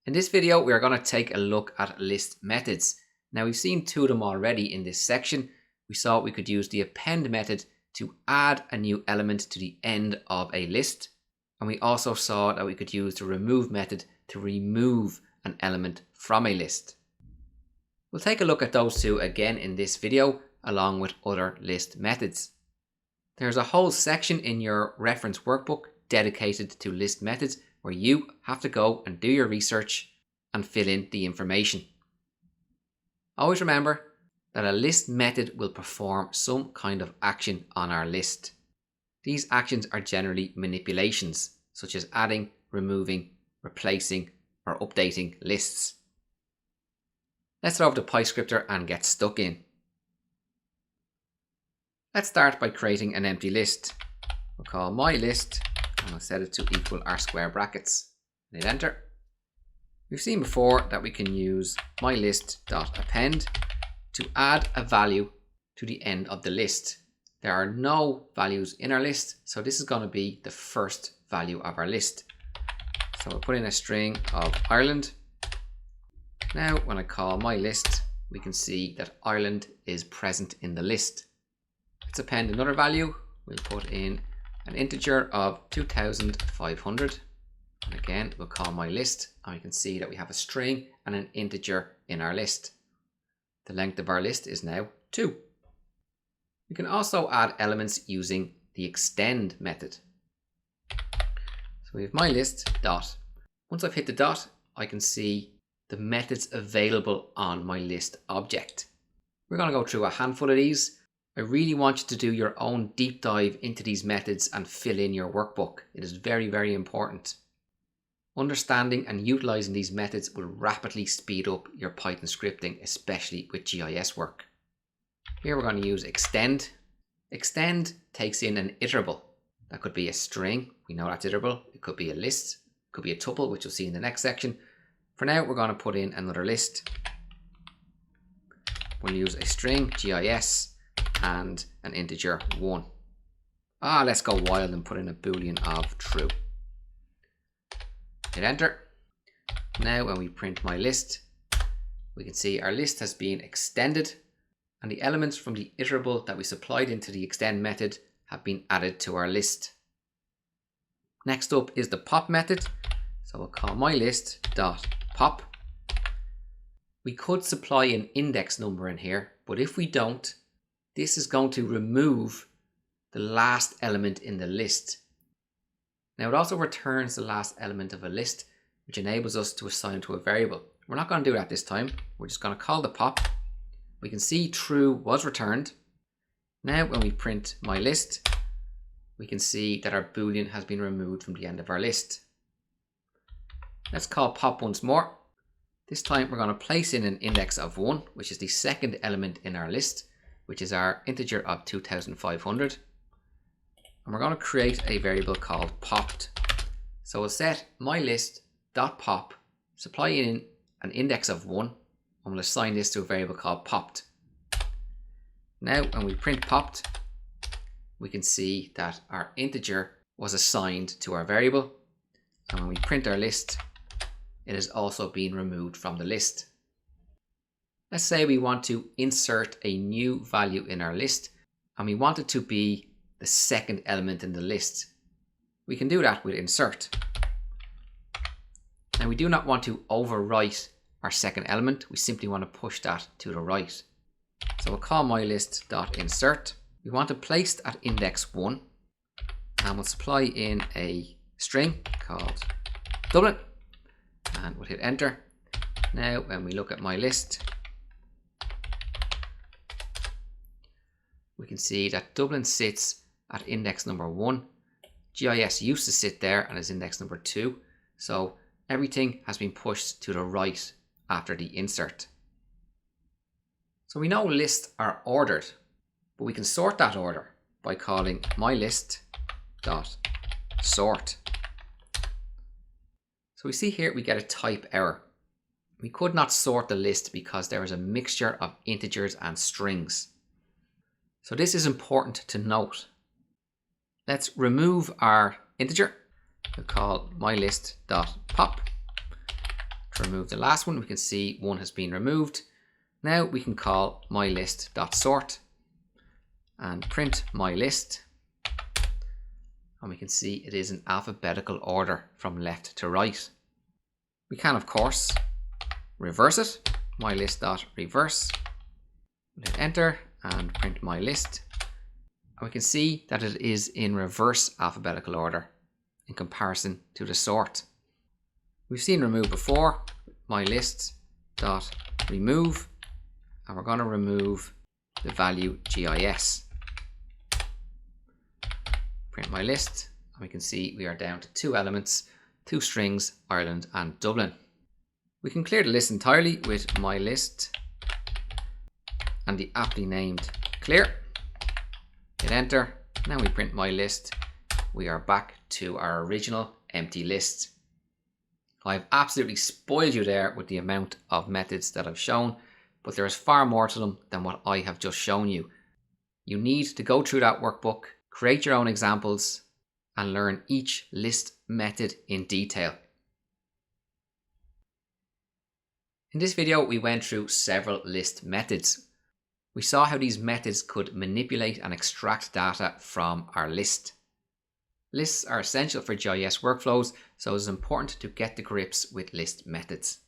In this video, we are going to take a look at list methods. Now we've seen two of them already in this section. We saw we could use the append method to add a new element to the end of a list. And we also saw that we could use the remove method to remove an element from a list. We'll take a look at those two again in this video, along with other list methods. There's a whole section in your reference workbook dedicated to list methods where you have to go and do your research and fill in the information. Always remember that a list method will perform some kind of action on our list. These actions are generally manipulations, such as adding, removing, replacing, or updating lists. Let's head over to PyScripter and get stuck in. Let's start by creating an empty list. We'll call my list and we'll set it to equal our square brackets. Hit enter. We've seen before that we can use mylist.append to add a value to the end of the list. There are no values in our list, so this is going to be the first value of our list. So we'll put in a string of Ireland. Now when I call my list, we can see that Ireland is present in the list. Let's append another value. We'll put in an integer of 2,500. And again, we'll call my list, and we can see that we have a string and an integer in our list. The length of our list is now 2. We can also add elements using the extend method. So we have my list dot. Once I've hit the dot, I can see the methods available on my list object. We're going to go through a handful of these. I really want you to do your own deep dive into these methods and fill in your workbook. It is very, very important. Understanding and utilizing these methods will rapidly speed up your Python scripting, especially with GIS work. Here we're going to use extend. Extend takes in an iterable. That could be a string. We know that's iterable. It could be a list. It could be a tuple, which you'll see in the next section. For now, we're going to put in another list. We'll use a string, GIS, and an integer 1. Let's go wild and put in a boolean of true. Hit enter. Now when we print my list, we can see our list has been extended and the elements from the iterable that we supplied into the extend method have been added to our list. Next up is the pop method. So we'll call my list dot pop. We could supply an index number in here, but if we don't, this is going to remove the last element in the list. Now it also returns the last element of a list, which enables us to assign to a variable. We're not going to do that this time. We're just going to call the pop. We can see true was returned. Now when we print my list, we can see that our boolean has been removed from the end of our list. Let's call pop once more. This time we're going to place in an index of 1, which is the second element in our list, which is our integer of 2,500. And we're going to create a variable called popped. So we'll set mylist.pop, supply in an index of 1, and we'll assign this to a variable called popped. Now when we print popped, we can see that our integer was assigned to our variable. And when we print our list, it has also been removed from the list. Let's say we want to insert a new value in our list and we want it to be the second element in the list. We can do that with insert. Now we do not want to overwrite our second element. We simply want to push that to the right. So we'll call mylist.insert. We want to place at index 1 and we'll supply in a string called Dublin and we'll hit enter. Now when we look at my list, we can see that Dublin sits at index number 1. GIS used to sit there and is index number 2. So everything has been pushed to the right after the insert. So we know lists are ordered, but we can sort that order by calling mylist.sort. So we see here we get a type error. We could not sort the list because there is a mixture of integers and strings. So this is important to note. Let's remove our integer. We'll call mylist.pop. To remove the last one, we can see one has been removed. Now we can call mylist.sort and print mylist. And we can see it is in alphabetical order from left to right. We can, of course, reverse it. Mylist.reverse. Hit enter and print mylist. And we can see that it is in reverse alphabetical order in comparison to the sort. We've seen remove before. Mylist.remove. And we're going to remove the value GIS. Print my list, and we can see we are down to 2 elements, 2 strings, Ireland and Dublin. We can clear the list entirely with my list and the aptly named clear. Hit enter. Now we print my list. We are back to our original empty list. I've absolutely spoiled you there with the amount of methods that I've shown, but there is far more to them than what I have just shown you. You need to go through that workbook, create your own examples, and learn each list method in detail. In this video, we went through several list methods. We saw how these methods could manipulate and extract data from our list. Lists are essential for GIS workflows, so it is important to get to grips with list methods.